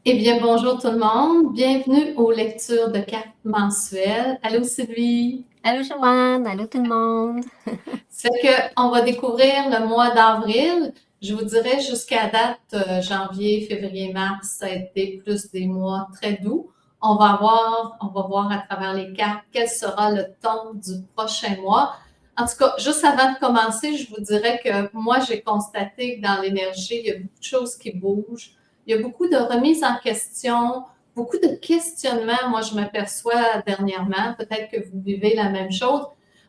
Eh bien, bonjour tout le monde. Bienvenue aux lectures de cartes mensuelles. Allô Sylvie. Allô Joanne, allô tout le monde. Ça fait qu'on va découvrir le mois d'avril. Je vous dirais jusqu'à date, janvier, février, mars, ça a été plus des mois très doux. On va voir à travers les cartes quel sera le ton du prochain mois. En tout cas, juste avant de commencer, je vous dirais que moi, j'ai constaté que dans l'énergie, il y a beaucoup de choses qui bougent. Il y a beaucoup de remises en question, beaucoup de questionnements. Moi, je m'aperçois dernièrement, peut-être que vous vivez la même chose.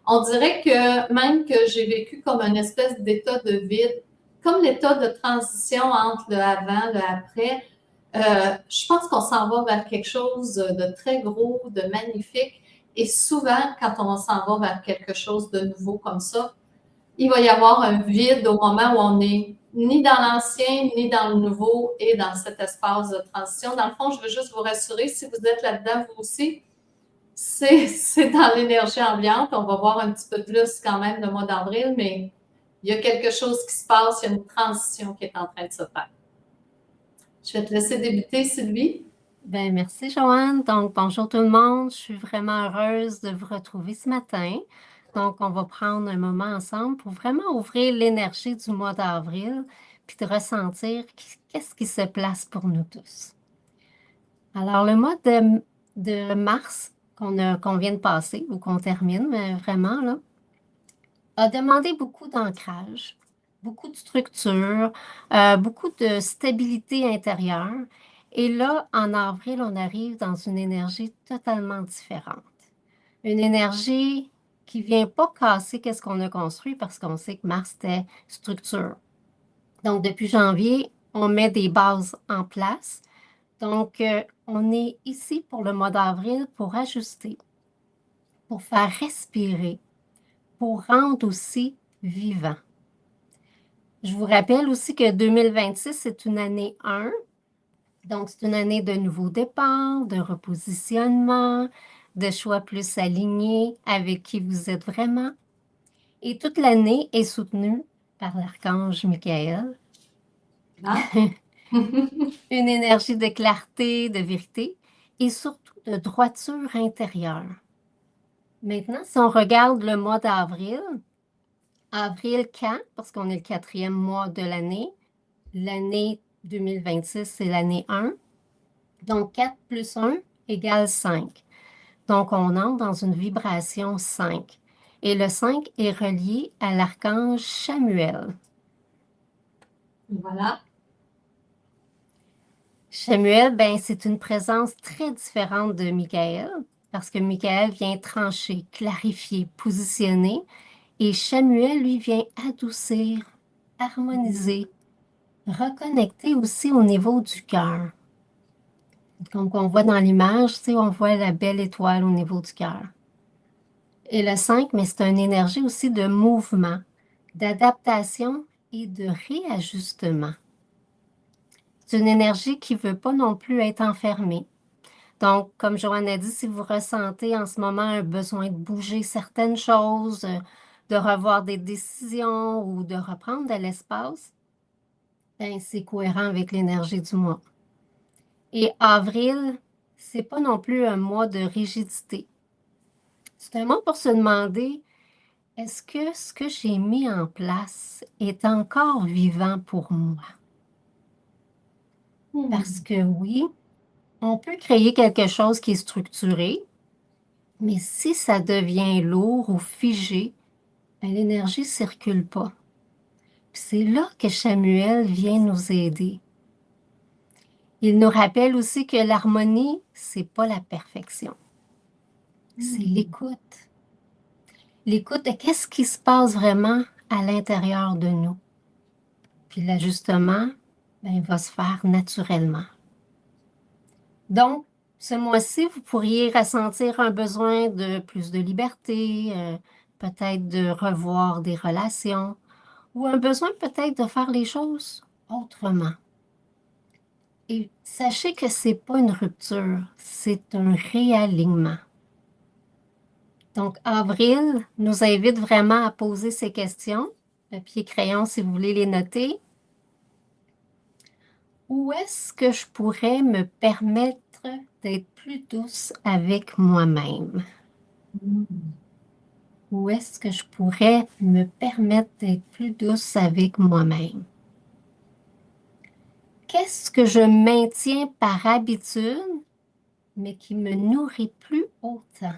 On dirait que même que j'ai vécu comme une espèce d'état de vide, comme l'état de transition entre le avant, le après. Je pense qu'on s'en va vers quelque chose de très gros, de magnifique. Et souvent, quand on s'en va vers quelque chose de nouveau comme ça, il va y avoir un vide au moment où on n'est ni dans l'ancien, ni dans le nouveau et dans cet espace de transition. Dans le fond, je veux juste vous rassurer, si vous êtes là-dedans, vous aussi, c'est dans l'énergie ambiante. On va voir un petit peu plus quand même le mois d'avril, mais il y a quelque chose qui se passe, il y a une transition qui est en train de se faire. Je vais te laisser débuter, Sylvie. Merci Joanne. Donc bonjour tout le monde. Je suis vraiment heureuse de vous retrouver ce matin. Donc on va prendre un moment ensemble pour vraiment ouvrir l'énergie du mois d'avril puis de ressentir qu'est-ce qui se place pour nous tous. Alors le mois de mars qu'on vient de passer ou qu'on termine, mais vraiment là, a demandé beaucoup d'ancrage, beaucoup de structure, beaucoup de stabilité intérieure. Et là, en avril, on arrive dans une énergie totalement différente. Une énergie qui ne vient pas casser qu'est-ce qu'on a construit parce qu'on sait que Mars, c'était structure. Donc, depuis janvier, on met des bases en place. Donc, on est ici pour le mois d'avril pour ajuster, pour faire respirer, pour rendre aussi vivant. Je vous rappelle aussi que 2026, c'est une année 1, donc c'est une année de nouveaux départs, de repositionnement, de choix plus alignés avec qui vous êtes vraiment. Et toute l'année est soutenue par l'archange Michael, Hein? une énergie de clarté, de vérité et surtout de droiture intérieure. Maintenant, si on regarde le mois d'avril, avril quand? Parce qu'on est le 4e mois de l'année. L'année 2026, c'est l'année 1. Donc, 4 plus 1 égale 5. Donc, on entre dans une vibration 5. Et le 5 est relié à l'archange Chamuel. Voilà. Chamuel, ben, c'est une présence très différente de Michael, parce que Michael vient trancher, clarifier, positionner, et Chamuel, lui, vient adoucir, harmoniser, reconnecter aussi au niveau du cœur. Comme on voit dans l'image, tu sais, on voit la belle étoile au niveau du cœur. Et le 5, mais c'est une énergie aussi de mouvement, d'adaptation et de réajustement. C'est une énergie qui ne veut pas non plus être enfermée. Donc, comme Joanne a dit, si vous ressentez en ce moment un besoin de bouger certaines choses, de revoir des décisions ou de reprendre de l'espace, ben, c'est cohérent avec l'énergie du mois. Et avril, c'est pas non plus un mois de rigidité. C'est un mois pour se demander, est-ce que ce que j'ai mis en place est encore vivant pour moi? Parce Hmm. que oui, on peut créer quelque chose qui est structuré, mais si ça devient lourd ou figé, ben, l'énergie ne circule pas. Puis c'est là que Samuel vient nous aider. Il nous rappelle aussi que l'harmonie, c'est pas la perfection, c'est Hmm. l'écoute. L'écoute de qu'est-ce qui se passe vraiment à l'intérieur de nous. Puis l'ajustement, ben, il va se faire naturellement. Donc, ce mois-ci, vous pourriez ressentir un besoin de plus de liberté, peut-être de revoir des relations, ou un besoin peut-être de faire les choses autrement. Et sachez que c'est pas une rupture, c'est un réalignement. Donc, avril nous invite vraiment à poser ces questions. Papier, crayon, si vous voulez les noter. Où est-ce que je pourrais me permettre d'être plus douce avec moi-même? Où est-ce que je pourrais me permettre d'être plus douce avec moi-même? Qu'est-ce que je maintiens par habitude, mais qui me nourrit plus autant?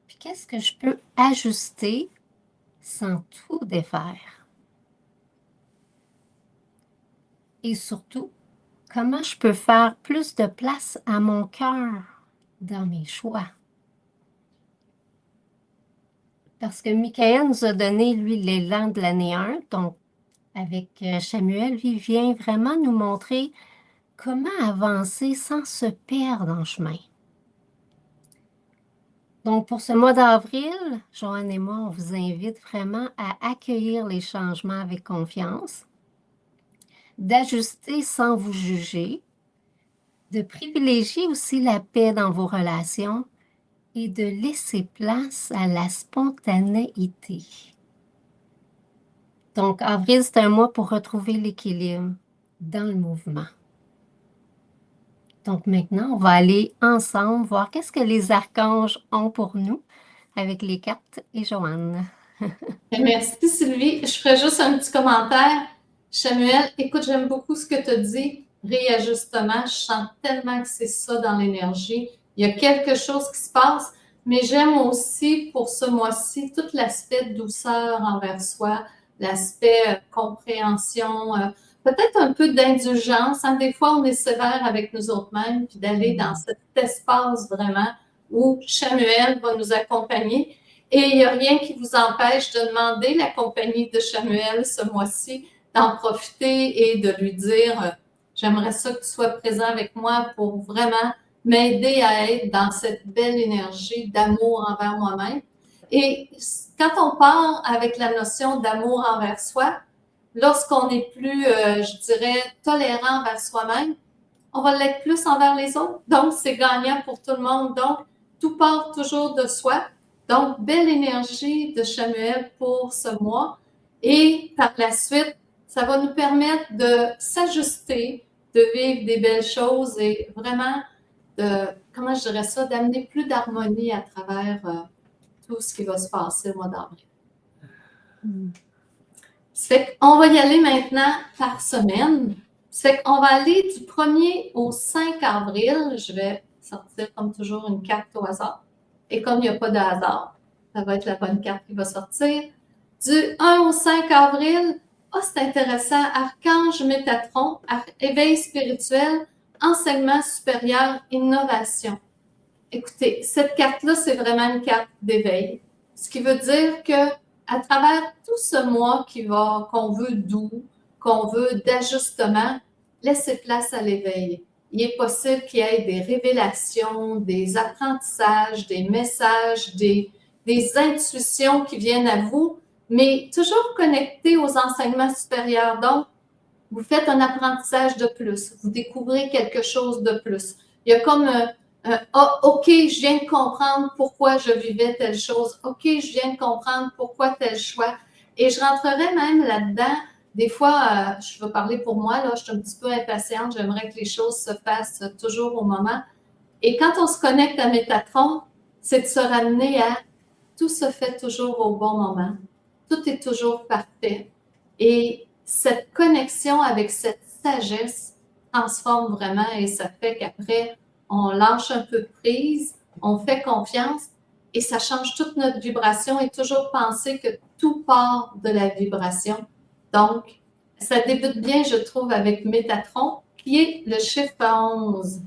Puis qu'est-ce que je peux ajuster sans tout défaire? Et surtout, comment je peux faire plus de place à mon cœur dans mes choix? Parce que Michael nous a donné, lui, l'élan de l'année 1, donc avec Samuel, lui, il vient vraiment nous montrer comment avancer sans se perdre en chemin. Donc, pour ce mois d'avril, Joanne et moi, on vous invite vraiment à accueillir les changements avec confiance, d'ajuster sans vous juger, de privilégier aussi la paix dans vos relations et de laisser place à la spontanéité. Donc, avril, c'est un mois pour retrouver l'équilibre dans le mouvement. Donc, maintenant, on va aller ensemble voir qu'est-ce que les archanges ont pour nous avec les cartes et Joanne. Merci Sylvie. Je ferai juste un petit commentaire. Samuel, écoute, j'aime beaucoup ce que tu as dit. Réajustement, je sens tellement que c'est ça dans l'énergie. Il y a quelque chose qui se passe, mais j'aime aussi pour ce mois-ci tout l'aspect de douceur envers soi, l'aspect compréhension, peut-être un peu d'indulgence. Hein. Des fois, on est sévère avec nous autres mêmes, puis d'aller dans cet espace vraiment où Samuel va nous accompagner. Et il n'y a rien qui vous empêche de demander la compagnie de Samuel ce mois-ci, d'en profiter et de lui dire j'aimerais ça que tu sois présent avec moi pour vraiment m'aider à être dans cette belle énergie d'amour envers moi-même. Et quand on part avec la notion d'amour envers soi, lorsqu'on est plus, je dirais, tolérant envers soi-même, on va l'être plus envers les autres. Donc, c'est gagnant pour tout le monde. Donc, tout part toujours de soi. Donc, belle énergie de Samuel pour ce mois. Et par la suite, ça va nous permettre de s'ajuster, de vivre des belles choses et vraiment de, comment je dirais ça, d'amener plus d'harmonie à travers tout ce qui va se passer au mois d'avril. Ça fait qu'on va y aller maintenant par semaine. Ça fait qu'on va aller du 1er au 5 avril. Je vais sortir comme toujours une carte au hasard. Et comme il n'y a pas de hasard, ça va être la bonne carte qui va sortir. Du 1 au 5 avril, c'est intéressant. Archange Métatron, éveil spirituel, enseignement supérieur, innovation. Écoutez, cette carte-là, c'est vraiment une carte d'éveil. Ce qui veut dire que à travers tout ce mois qu'on veut doux, qu'on veut d'ajustement, laissez place à l'éveil. Il est possible qu'il y ait des révélations, des apprentissages, des messages, des intuitions qui viennent à vous, mais toujours connectés aux enseignements supérieurs. Donc, vous faites un apprentissage de plus, vous découvrez quelque chose de plus. Il y a comme OK, je viens de comprendre pourquoi je vivais telle chose. OK, je viens de comprendre pourquoi tel choix. Et je rentrerai même là-dedans. Des fois, je vais parler pour moi, là, je suis un petit peu impatiente. J'aimerais que les choses se fassent toujours au moment. Et quand on se connecte à Métatron, c'est de se ramener à tout se fait toujours au bon moment. Tout est toujours parfait. Et cette connexion avec cette sagesse transforme vraiment et ça fait qu'après, on lâche un peu de prise, on fait confiance et ça change toute notre vibration et toujours penser que tout part de la vibration. Donc, ça débute bien, je trouve, avec Métatron, qui est le chiffre 11.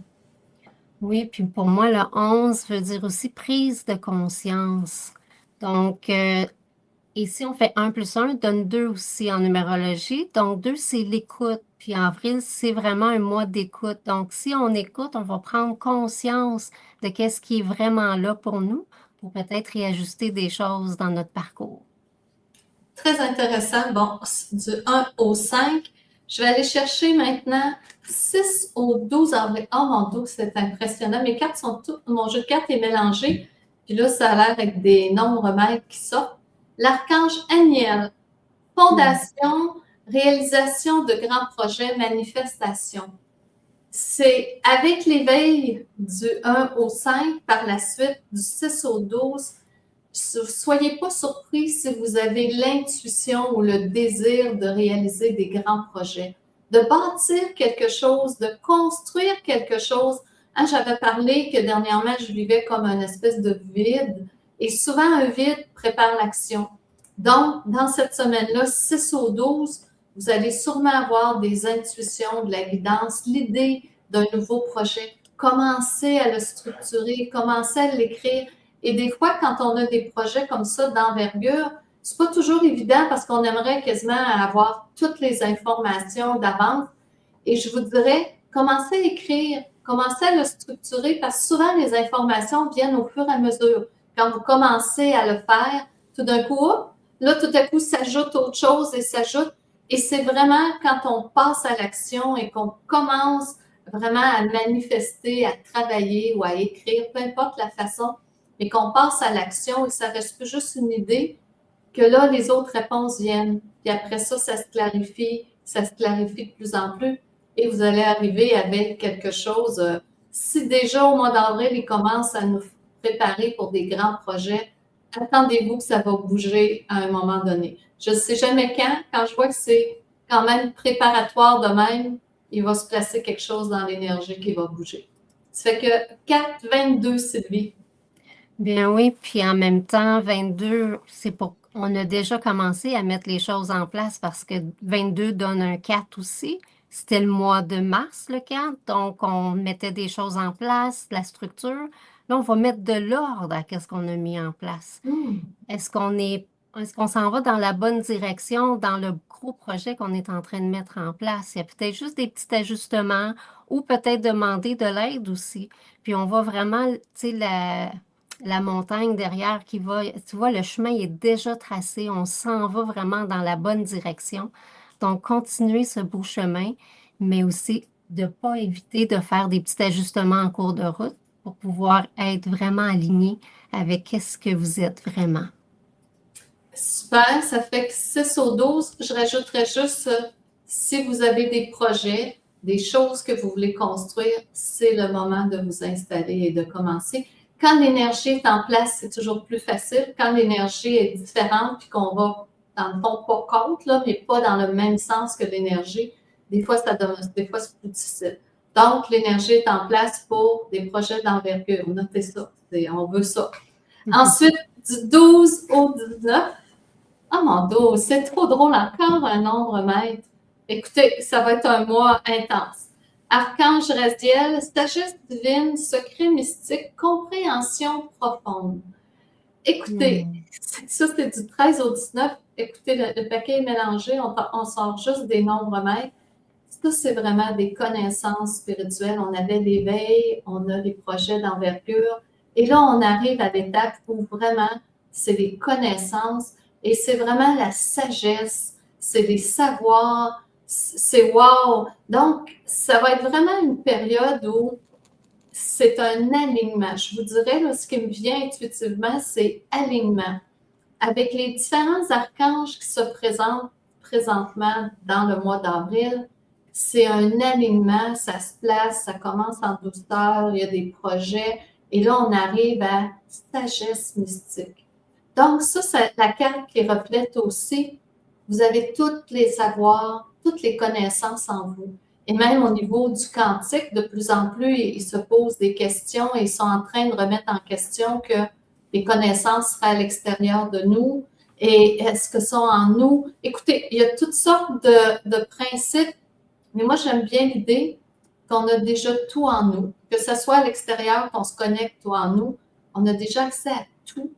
Oui, puis pour moi, le 11 veut dire aussi prise de conscience. Donc, ici, on fait 1 plus 1, donne 2 aussi en numérologie. Donc, 2, c'est l'écoute. Puis avril, c'est vraiment un mois d'écoute. Donc, si on écoute, on va prendre conscience de qu'est-ce qui est vraiment là pour nous, pour peut-être réajuster des choses dans notre parcours. Très intéressant. Bon, du 1 au 5. Je vais aller chercher maintenant 6 au 12 avril. Oh mon Dieu, c'est impressionnant. Mes cartes sont toutes, mon jeu de cartes est mélangé. Puis là, ça a l'air avec des nombres maîtres qui sortent. L'archange Aniel, fondation, réalisation de grands projets, manifestation. C'est avec l'éveil du 1 au 5, par la suite du 6 au 12, soyez pas surpris si vous avez l'intuition ou le désir de réaliser des grands projets, de bâtir quelque chose, de construire quelque chose. Hein, j'avais parlé que dernièrement, je vivais comme une espèce de vide, et souvent un vide prépare l'action. Donc, dans cette semaine-là, 6 au 12, vous allez sûrement avoir des intuitions, de la guidance, l'idée d'un nouveau projet. Commencez à le structurer, commencez à l'écrire. Et des fois, quand on a des projets comme ça d'envergure, c'est pas toujours évident parce qu'on aimerait quasiment avoir toutes les informations d'avance. Et je vous dirais, commencez à écrire, commencez à le structurer parce que souvent les informations viennent au fur et à mesure. Quand vous commencez à le faire, tout d'un coup, là, tout à coup, s'ajoute autre chose et s'ajoute. Et c'est vraiment quand on passe à l'action et qu'on commence vraiment à manifester, à travailler ou à écrire, peu importe la façon, mais qu'on passe à l'action et ça reste plus juste une idée, que là, les autres réponses viennent. Puis après ça, ça se clarifie de plus en plus et vous allez arriver avec quelque chose. Si déjà au mois d'avril, ils commencent à nous préparer pour des grands projets, attendez-vous que ça va bouger à un moment donné. Je ne sais jamais quand je vois que c'est quand même préparatoire de même, il va se placer quelque chose dans l'énergie qui va bouger. Ça fait que 4-22, Sylvie. Bien oui, puis en même temps, 22, on a déjà commencé à mettre les choses en place parce que 22 donne un 4 aussi. C'était le mois de mars, le 4, donc on mettait des choses en place, la structure. Là, on va mettre de l'ordre à ce qu'on a mis en place. Est-ce qu'on s'en va dans la bonne direction dans le gros projet qu'on est en train de mettre en place? Il y a peut-être juste des petits ajustements ou peut-être demander de l'aide aussi. Puis on va vraiment, tu sais, la montagne derrière qui va, tu vois, le chemin est déjà tracé, on s'en va vraiment dans la bonne direction. Donc, continuer ce beau chemin, mais aussi de ne pas éviter de faire des petits ajustements en cours de route pour pouvoir être vraiment aligné avec ce que vous êtes vraiment. Super, ça fait que 6 au 12. Je rajouterais juste, si vous avez des projets, des choses que vous voulez construire, c'est le moment de vous installer et de commencer. Quand l'énergie est en place, c'est toujours plus facile. Quand l'énergie est différente, puis qu'on va, dans le fond, pas contre, là, mais pas dans le même sens que l'énergie, des fois, c'est plus difficile. Donc, l'énergie est en place pour des projets d'envergure. Notez ça. On veut ça. Ensuite, du 12 au 19, ah mon Dieu, c'est trop drôle, encore un nombre maître. Écoutez, ça va être un mois intense. Archange Raziel, sagesse divine, secret mystique, compréhension profonde. Écoutez, ça c'est du 13 au 19. Écoutez, le paquet est mélangé, on sort juste des nombres maîtres. Ça, c'est vraiment des connaissances spirituelles. On avait l'éveil, on a des projets d'envergure. Et là, on arrive à l'étape où vraiment, c'est des connaissances et c'est vraiment la sagesse, c'est des savoirs, c'est wow. Donc, ça va être vraiment une période où c'est un alignement. Je vous dirais, là, ce qui me vient intuitivement, c'est alignement. Avec les différents archanges qui se présentent présentement dans le mois d'avril, c'est un alignement, ça se place, ça commence en douceur, il y a des projets, et là, on arrive à sagesse mystique. Donc, ça, c'est la carte qui reflète aussi, vous avez tous les savoirs, toutes les connaissances en vous. Et même au niveau du quantique, de plus en plus, ils se posent des questions et ils sont en train de remettre en question que les connaissances seraient à l'extérieur de nous et est-ce que sont en nous. Écoutez, il y a toutes sortes de principes, mais moi, j'aime bien l'idée qu'on a déjà tout en nous, que ce soit à l'extérieur, qu'on se connecte ou en nous, on a déjà accès à tout.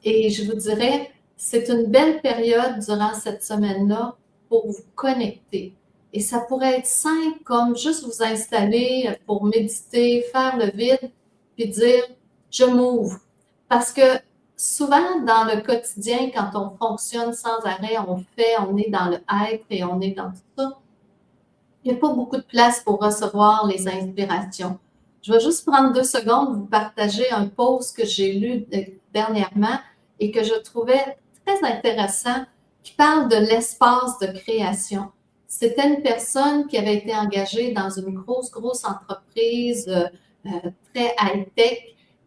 Et je vous dirais, c'est une belle période durant cette semaine-là pour vous connecter. Et ça pourrait être simple comme juste vous installer pour méditer, faire le vide, puis dire je m'ouvre. Parce que souvent dans le quotidien, quand on fonctionne sans arrêt, on est dans le être et on est dans tout ça, il n'y a pas beaucoup de place pour recevoir les inspirations. Je vais juste prendre 2 secondes pour vous partager un post que j'ai lu dernièrement et que je trouvais très intéressant. qui parle de l'espace de création. C'était une personne qui avait été engagée dans une grosse entreprise très high-tech.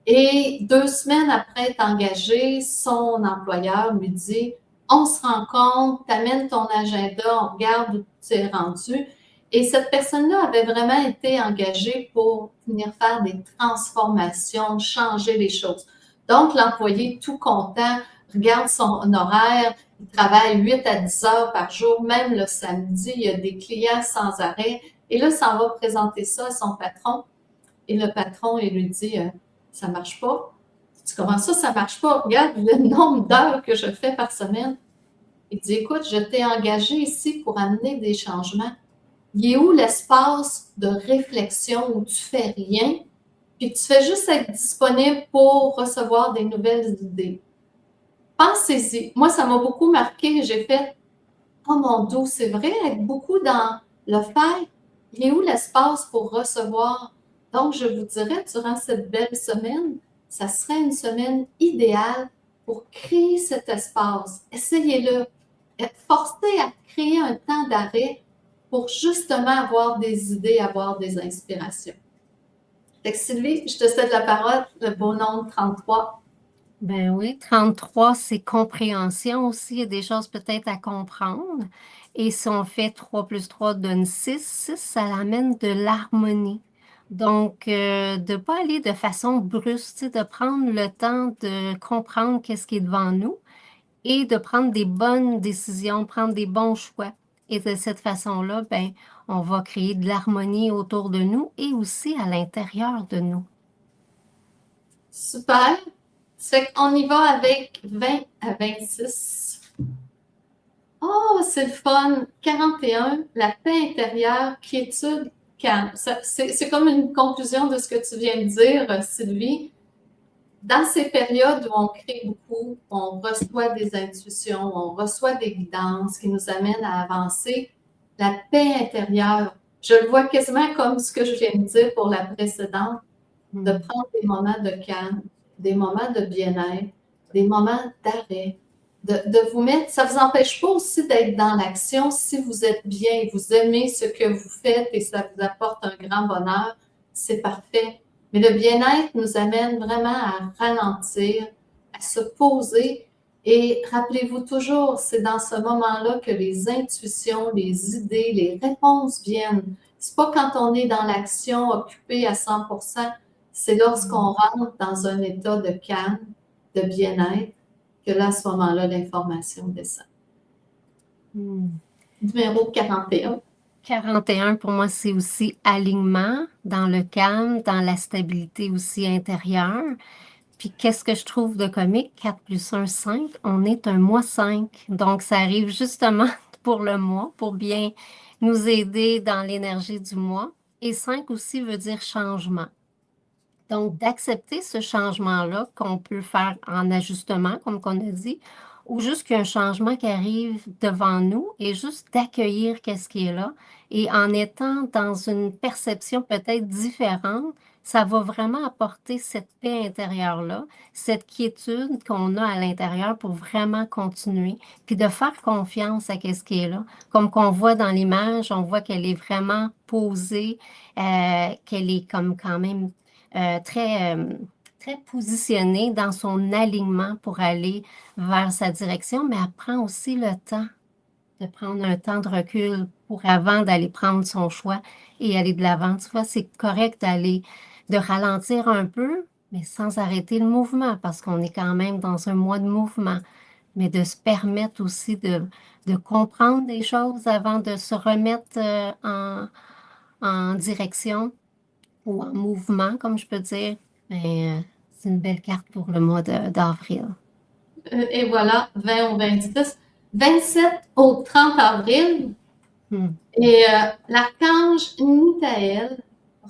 Et 2 semaines après être engagée, son employeur lui dit, on se rencontre, t'amènes ton agenda, on regarde où tu es rendu. Et cette personne-là avait vraiment été engagée pour venir faire des transformations, changer les choses. Donc, l'employé, tout content, regarde son horaire, il travaille 8 à 10 heures par jour, même le samedi, il y a des clients sans arrêt. Et là, ça va présenter ça à son patron. Et le patron, il lui dit, ça marche pas. Tu comment ça marche pas? Regarde le nombre d'heures que je fais par semaine. Il dit, écoute, je t'ai engagé ici pour amener des changements. Il est où l'espace de réflexion où tu fais rien, puis tu fais juste être disponible pour recevoir des nouvelles idées? Pensez-y. Moi, ça m'a beaucoup marqué. J'ai fait, oh mon Dieu, c'est vrai, être beaucoup dans le faire. Il est où l'espace pour recevoir? Donc, je vous dirais, durant cette belle semaine, ça serait une semaine idéale pour créer cet espace. Essayez-le. Être forcé à créer un temps d'arrêt pour justement avoir des idées, avoir des inspirations. Fait que Sylvie, je te cède la parole, le beau nombre 33. Ben oui, 33, c'est compréhension aussi. Il y a des choses peut-être à comprendre. Et si on fait 3 plus 3 donne 6, 6, ça amène de l'harmonie. Donc, de ne pas aller de façon brusque, tu sais, de prendre le temps de comprendre qu'est-ce qui est devant nous et de prendre des bonnes décisions, prendre des bons choix. Et de cette façon-là, ben, on va créer de l'harmonie autour de nous et aussi à l'intérieur de nous. Super. Ça fait qu'on y va avec 20 à 26. Oh, c'est le fun. 41, la paix intérieure, quiétude, calme. C'est comme une conclusion de ce que tu viens de dire, Sylvie. Dans ces périodes où on crée beaucoup, on reçoit des intuitions, on reçoit des guidances qui nous amènent à avancer, la paix intérieure, je le vois quasiment comme ce que je viens de dire pour la précédente, de prendre des moments de calme, des moments de bien-être, des moments d'arrêt, de vous mettre, ça ne vous empêche pas aussi d'être dans l'action si vous êtes bien, vous aimez ce que vous faites et ça vous apporte un grand bonheur, c'est parfait. Mais le bien-être nous amène vraiment à ralentir, à se poser et rappelez-vous toujours, c'est dans ce moment-là que les intuitions, les idées, les réponses viennent. C'est pas quand on est dans l'action occupé à 100%, c'est lorsqu'on rentre dans un état de calme, de bien-être, que là, à ce moment-là, l'information descend. Numéro 41. 41, pour moi, c'est aussi alignement dans le calme, dans la stabilité aussi intérieure. Puis, qu'est-ce que je trouve de comique? 4 plus 1, 5. On est un mois 5. Donc, ça arrive justement pour le mois, pour bien nous aider dans l'énergie du mois. Et 5 aussi veut dire changement. Donc, d'accepter ce changement-là qu'on peut faire en ajustement, comme on a dit, ou juste qu'il y a un changement qui arrive devant nous et juste d'accueillir qu'est-ce qui est là. Et en étant dans une perception peut-être différente, ça va vraiment apporter cette paix intérieure-là, cette quiétude qu'on a à l'intérieur pour vraiment continuer, puis de faire confiance à qu'est-ce qui est là. Comme qu'on voit dans l'image, on voit qu'elle est vraiment posée, qu'elle est comme quand même très positionnée dans son alignement pour aller vers sa direction, mais elle prend aussi le temps de prendre un temps de recul pour avant d'aller prendre son choix et aller de l'avant. Tu vois, c'est correct de ralentir un peu, mais sans arrêter le mouvement parce qu'on est quand même dans un mois de mouvement, mais de se permettre aussi de comprendre des choses avant de se remettre en direction ou en mouvement, comme je peux dire. Mais, c'est une belle carte pour le mois d'avril. Et voilà, 20 au 26. 27 au 30 avril. Et l'archange Michael,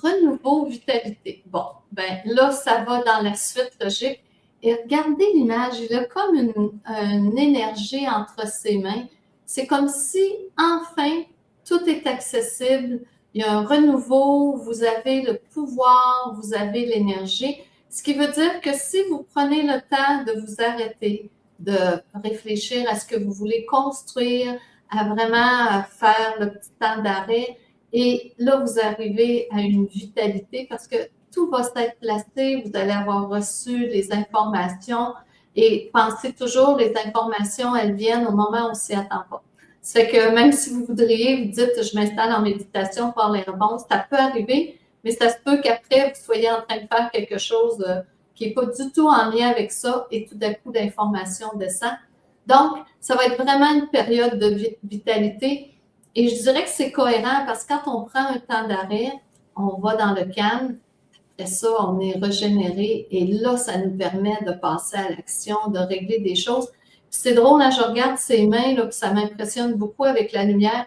renouveau, vitalité. Bon, ben là, ça va dans la suite logique. Et regardez l'image, il a comme une énergie entre ses mains. C'est comme si, enfin, tout est accessible. Il y a un renouveau, vous avez le pouvoir, vous avez l'énergie. Ce qui veut dire que si vous prenez le temps de vous arrêter, de réfléchir à ce que vous voulez construire, à vraiment faire le petit temps d'arrêt. Et là, vous arrivez à une vitalité parce que tout va s'être placé, vous allez avoir reçu les informations et pensez toujours, les informations, elles viennent au moment où on s'y attend pas. Ça fait que même si vous voudriez, vous dites, je m'installe en méditation pour avoir les réponses, ça peut arriver, mais ça se peut qu'après, vous soyez en train de faire quelque chose qui n'est pas du tout en lien avec ça et tout d'un coup, l'information descend. Donc, ça va être vraiment une période de vitalité et je dirais que c'est cohérent parce que quand on prend un temps d'arrêt, on va dans le calme, après ça, on est régénéré et là, ça nous permet de passer à l'action, de régler des choses. C'est drôle, là, je regarde ses mains, là, puis ça m'impressionne beaucoup avec la lumière.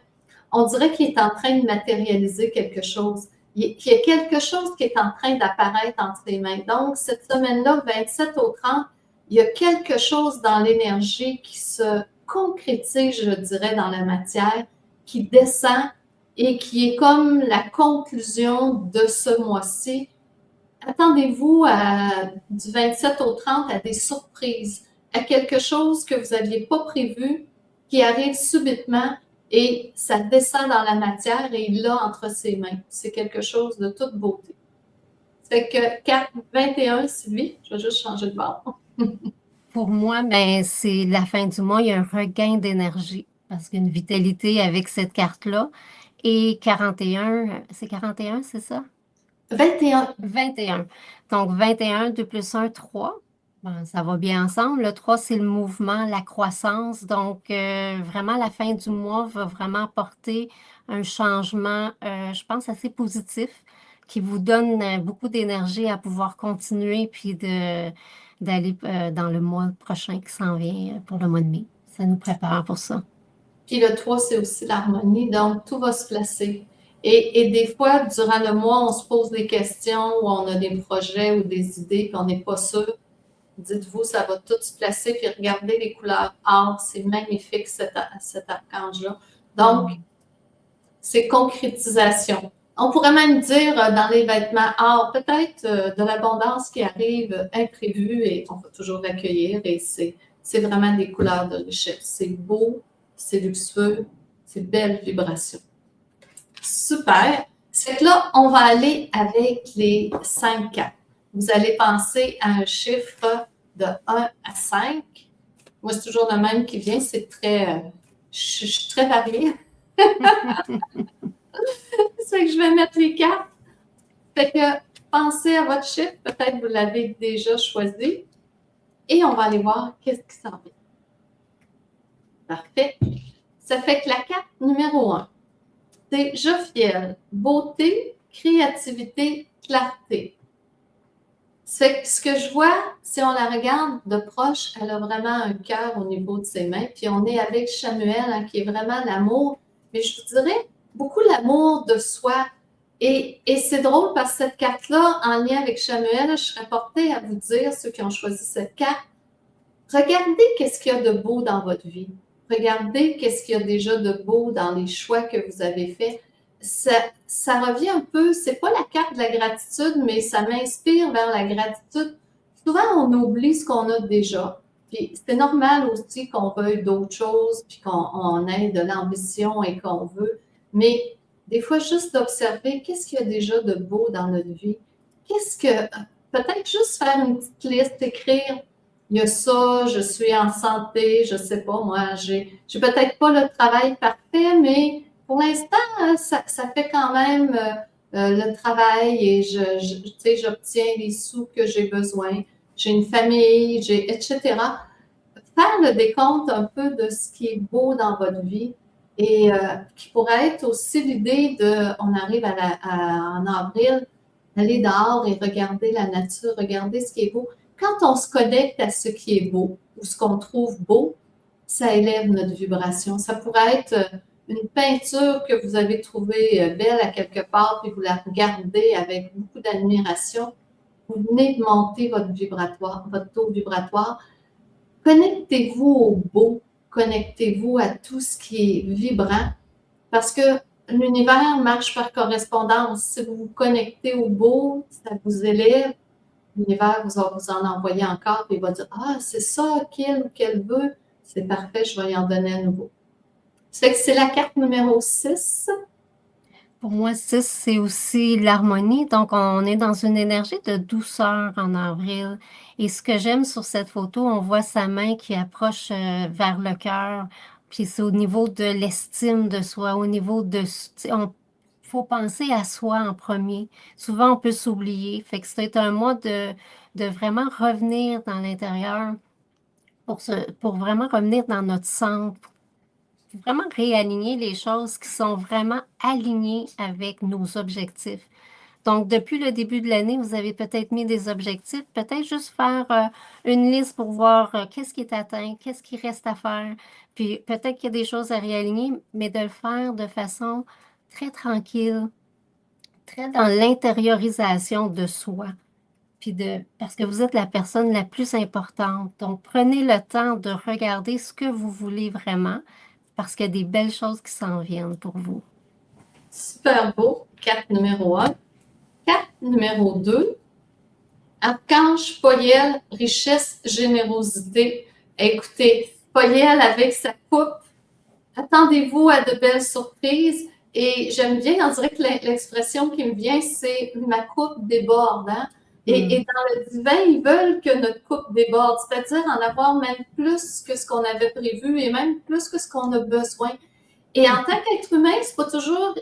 On dirait qu'il est en train de matérialiser quelque chose. Il y a quelque chose qui est en train d'apparaître entre ses mains. Donc, cette semaine-là, 27 au 30, il y a quelque chose dans l'énergie qui se concrétise, je dirais, dans la matière, qui descend et qui est comme la conclusion de ce mois-ci. Attendez-vous du 27 au 30 à des surprises, à quelque chose que vous n'aviez pas prévu, qui arrive subitement et ça descend dans la matière et il l'a entre ses mains. C'est quelque chose de toute beauté. Ça fait que 4, 21, Sylvie, je vais juste changer de bord. Pour moi, ben, c'est la fin du mois, il y a un regain d'énergie parce qu'il y a une vitalité avec cette carte-là. Et 41, c'est 41, c'est ça? 21. 21. Donc, 21, 2 plus 1, 3. Ben, ça va bien ensemble. Le 3, c'est le mouvement, la croissance. Donc, vraiment, la fin du mois va vraiment apporter un changement, je pense, assez positif qui vous donne beaucoup d'énergie à pouvoir continuer puis d'aller dans le mois prochain qui s'en vient pour le mois de mai. Ça nous prépare pour ça. Puis le 3, c'est aussi l'harmonie. Donc, tout va se placer. Et des fois, durant le mois, on se pose des questions ou on a des projets ou des idées, puis on n'est pas sûr. Dites-vous, ça va tout se placer, puis regardez les couleurs or, c'est magnifique cet archange-là. Donc, c'est concrétisation. On pourrait même dire dans les vêtements or, peut-être de l'abondance qui arrive imprévue et on va toujours l'accueillir et c'est vraiment des couleurs de richesse. C'est beau, c'est luxueux, c'est belle vibration. Super. C'est que là, on va aller avec les 5 cartes. Vous allez penser à un chiffre de 1 à 5. Moi, c'est toujours le même qui vient. C'est très... je suis très variée. C'est que je vais mettre les cartes. Fait que pensez à votre chiffre. Peut-être que vous l'avez déjà choisi. Et on va aller voir qu'est-ce qui s'en vient. Parfait. Ça fait que la carte numéro 1, c'est Jophiel. Beauté, créativité, clarté. C'est ce que je vois, si on la regarde de proche, elle a vraiment un cœur au niveau de ses mains. Puis on est avec Chamuel, hein, qui est vraiment l'amour. Mais je vous dirais beaucoup l'amour de soi. Et c'est drôle parce que cette carte-là, en lien avec Chamuel, je serais portée à vous dire, ceux qui ont choisi cette carte, regardez qu'est-ce qu'il y a de beau dans votre vie. Regardez qu'est-ce qu'il y a déjà de beau dans les choix que vous avez faits. Ça revient un peu, c'est pas la carte de la gratitude, mais ça m'inspire vers la gratitude. Souvent, on oublie ce qu'on a déjà. Puis c'est normal aussi qu'on veuille d'autres choses, puis qu'on ait de l'ambition et qu'on veut. Mais des fois, juste d'observer qu'est-ce qu'il y a déjà de beau dans notre vie. Peut-être juste faire une petite liste, écrire il y a ça, je suis en santé, je sais pas, moi, j'ai peut-être pas le travail parfait, mais pour l'instant, ça fait quand même le travail et tu sais, j'obtiens les sous que j'ai besoin. J'ai une famille, etc. Faire le décompte un peu de ce qui est beau dans votre vie et qui pourrait être aussi l'idée on arrive en avril, aller dehors et regarder la nature, regarder ce qui est beau. Quand on se connecte à ce qui est beau ou ce qu'on trouve beau, ça élève notre vibration. Ça pourrait être une peinture que vous avez trouvée belle à quelque part, puis vous la regardez avec beaucoup d'admiration. Vous venez de monter votre vibratoire, votre taux vibratoire. Connectez-vous au beau, connectez-vous à tout ce qui est vibrant, parce que l'univers marche par correspondance. Si vous vous connectez au beau, ça vous élève. l'univers va vous en envoyer encore, puis il va dire, ah, c'est ça qu'il ou qu'elle veut. C'est parfait, je vais y en donner à nouveau. Ça fait que c'est la carte numéro 6. Pour moi, 6, c'est aussi l'harmonie. Donc, on est dans une énergie de douceur en avril. Et ce que j'aime sur cette photo, on voit sa main qui approche vers le cœur. Puis c'est au niveau de l'estime de soi, au niveau de... Il faut penser à soi en premier. Souvent, on peut s'oublier. Fait que c'est un mois de vraiment revenir dans l'intérieur pour vraiment revenir dans notre centre, vraiment réaligner les choses qui sont vraiment alignées avec nos objectifs. Donc, depuis le début de l'année, vous avez peut-être mis des objectifs, peut-être juste faire une liste pour voir qu'est-ce qui est atteint, qu'est-ce qui reste à faire. Puis peut-être qu'il y a des choses à réaligner, mais de le faire de façon très tranquille, très dans l'intériorisation de soi. Parce que vous êtes la personne la plus importante. Donc, prenez le temps de regarder ce que vous voulez vraiment parce qu'il y a des belles choses qui s'en viennent pour vous. Super beau. Carte numéro 1. Carte numéro 2. Archange Poiel, richesse, générosité. Écoutez, Poiel avec sa coupe, attendez-vous à de belles surprises. Et j'aime bien, on dirait que l'expression qui me vient, c'est ma coupe déborde. Hein? Et dans le divin, ils veulent que notre coupe déborde, c'est-à-dire en avoir même plus que ce qu'on avait prévu et même plus que ce qu'on a besoin. Et en tant qu'être humain, c'est pas toujours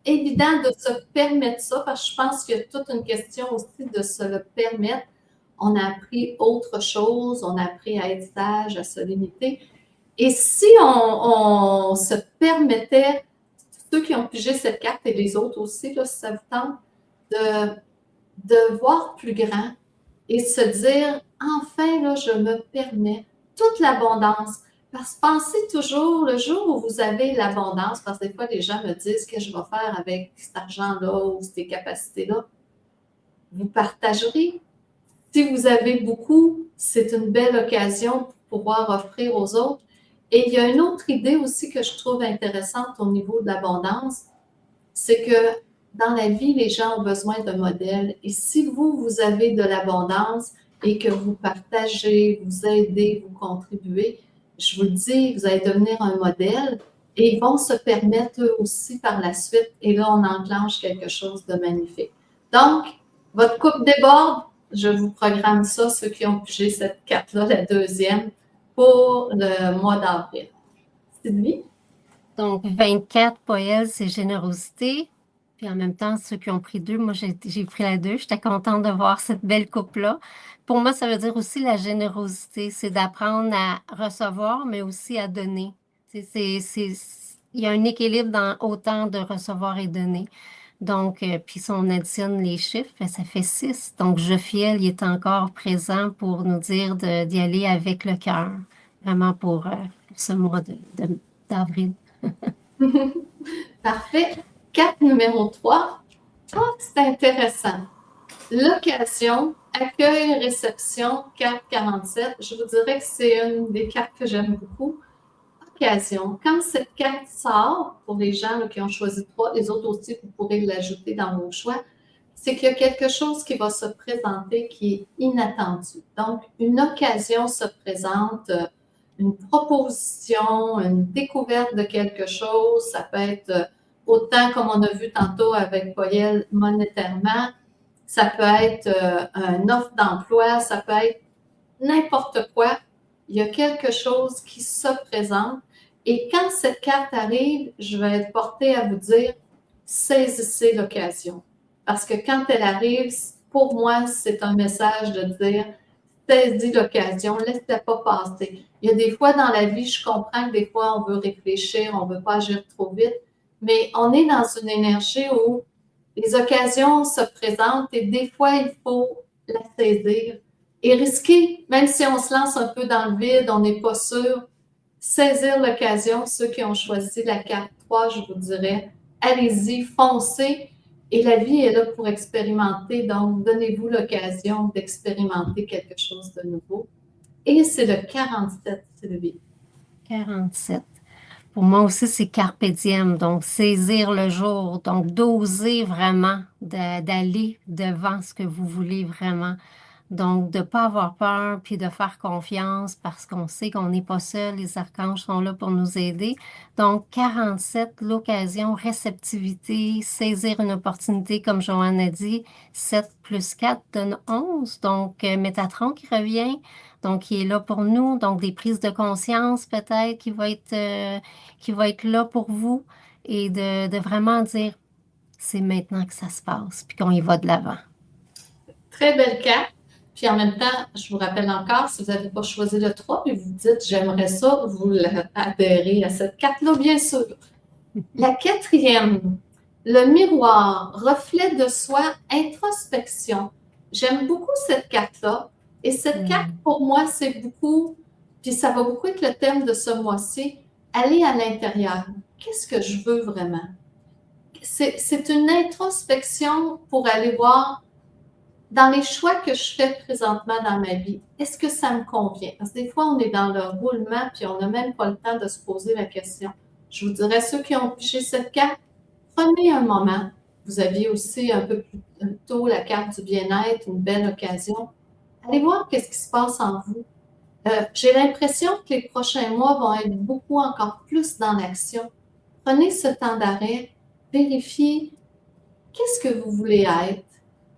évident de se permettre ça, parce que je pense qu'il y a toute une question aussi de se le permettre. On a appris autre chose, on a appris à être sage, à se limiter. Et si on se permettait, ceux qui ont pigé cette carte et les autres aussi, là, si ça vous tente, de voir plus grand et se dire, enfin, là, je me permets toute l'abondance. Parce que pensez toujours, le jour où vous avez l'abondance, parce que des fois, les gens me disent, qu'est-ce que je vais faire avec cet argent-là ou ces capacités-là? Vous partagerez. Si vous avez beaucoup, c'est une belle occasion pour pouvoir offrir aux autres. Et il y a une autre idée aussi que je trouve intéressante au niveau de l'abondance, c'est que dans la vie, les gens ont besoin de modèles. Et si vous avez de l'abondance et que vous partagez, vous aidez, vous contribuez, je vous le dis, vous allez devenir un modèle et ils vont se permettre eux aussi par la suite. Et là, on enclenche quelque chose de magnifique. Donc, votre coupe déborde, je vous programme ça, ceux qui ont pigé cette carte-là, la deuxième, pour le mois d'avril. Sylvie? Donc, 24 poêles, c'est générosité. Puis en même temps, ceux qui ont pris 2, moi j'ai pris la 2. J'étais contente de voir cette belle coupe-là. Pour moi, ça veut dire aussi la générosité. C'est d'apprendre à recevoir, mais aussi à donner. Il y a un équilibre dans autant de recevoir et donner. Donc, puis si on additionne les chiffres, ben, ça fait 6. Donc, Jophiel, il est encore présent pour nous dire d'y aller avec le cœur. Vraiment pour ce mois d'avril. Parfait. Carte numéro 3. Ah, c'est intéressant. Location, accueil, réception, carte 47. Je vous dirais que c'est une des cartes que j'aime beaucoup. Occasion. Quand cette carte sort, pour les gens là, qui ont choisi 3, les autres aussi, vous pourrez l'ajouter dans vos choix, c'est qu'il y a quelque chose qui va se présenter qui est inattendu. Donc, une occasion se présente, une proposition, une découverte de quelque chose. Ça peut être autant, comme on a vu tantôt avec Poyel, monétairement. Ça peut être une offre d'emploi. Ça peut être n'importe quoi. Il y a quelque chose qui se présente. Et quand cette carte arrive, je vais être portée à vous dire, saisissez l'occasion. Parce que quand elle arrive, pour moi, c'est un message de dire, saisis l'occasion, laisse-la pas passer. Il y a des fois dans la vie, je comprends que des fois, on veut réfléchir, on ne veut pas agir trop vite, mais on est dans une énergie où les occasions se présentent et des fois, il faut la saisir et risquer, même si on se lance un peu dans le vide, on n'est pas sûr, saisir l'occasion. Ceux qui ont choisi la carte 3, je vous dirais, allez-y, foncez. Et la vie est là pour expérimenter, donc donnez-vous l'occasion d'expérimenter quelque chose de nouveau. Et c'est le 47, Sylvie. 47. Pour moi aussi, c'est carpe diem, donc saisir le jour, donc d'oser vraiment d'aller devant ce que vous voulez vraiment. Donc, de ne pas avoir peur, puis de faire confiance parce qu'on sait qu'on n'est pas seul, les archanges sont là pour nous aider. Donc, 47, l'occasion, réceptivité, saisir une opportunité, comme Joanne a dit. 7 plus 4 donne 11. Donc, Métatron qui revient, donc qui est là pour nous. Donc, des prises de conscience peut-être qui va être là pour vous et de vraiment dire, c'est maintenant que ça se passe, puis qu'on y va de l'avant. Très belle carte. Puis en même temps, je vous rappelle encore, si vous n'avez pas choisi le 3, puis vous dites j'aimerais ça, vous adhérez à cette carte-là, bien sûr. La quatrième, le miroir, reflet de soi, introspection. J'aime beaucoup cette carte-là. Et cette carte, pour moi, c'est beaucoup, puis ça va beaucoup être le thème de ce mois-ci, aller à l'intérieur. Qu'est-ce que je veux vraiment? C'est une introspection pour aller voir dans les choix que je fais présentement dans ma vie, est-ce que ça me convient? Parce que des fois, on est dans le roulement puis on n'a même pas le temps de se poser la question. Je vous dirais, ceux qui ont piché cette carte, prenez un moment. Vous aviez aussi un peu plus tôt la carte du bien-être, une belle occasion. Allez voir qu'est-ce qui se passe en vous. J'ai l'impression que les prochains mois vont être beaucoup encore plus dans l'action. Prenez ce temps d'arrêt, vérifiez qu'est-ce que vous voulez être,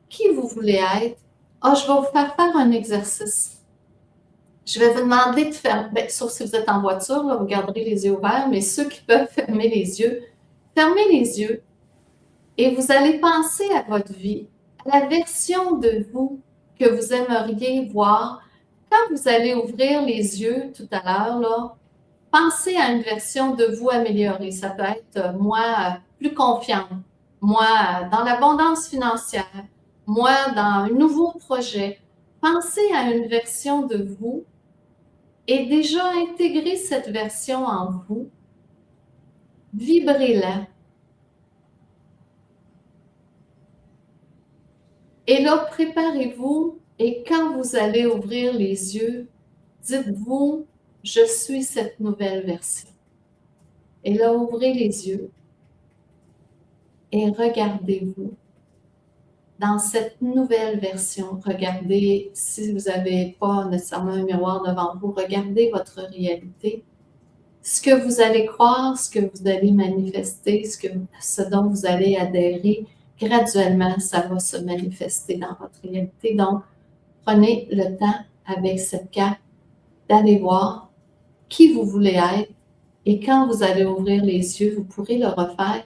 qui vous voulez être. Ah, je vais vous faire un exercice. Je vais vous demander de faire, bien, sauf si vous êtes en voiture, là, vous garderez les yeux ouverts, mais ceux qui peuvent fermer les yeux, fermez les yeux et vous allez penser à votre vie, à la version de vous que vous aimeriez voir. Quand vous allez ouvrir les yeux tout à l'heure, là, pensez à une version de vous améliorée. Ça peut être moi plus confiante, moi dans l'abondance financière, moi dans un nouveau projet. Pensez à une version de vous et déjà intégrer cette version en vous. Vibrez-la. Et là, préparez-vous et quand vous allez ouvrir les yeux, dites-vous, je suis cette nouvelle version. Et là, ouvrez les yeux et regardez-vous dans cette nouvelle version. Regardez, si vous n'avez pas nécessairement un miroir devant vous, regardez votre réalité. Ce que vous allez croire, ce que vous allez manifester, ce dont vous allez adhérer, graduellement, ça va se manifester dans votre réalité. Donc, prenez le temps avec cette carte d'aller voir qui vous voulez être et quand vous allez ouvrir les yeux, vous pourrez le refaire.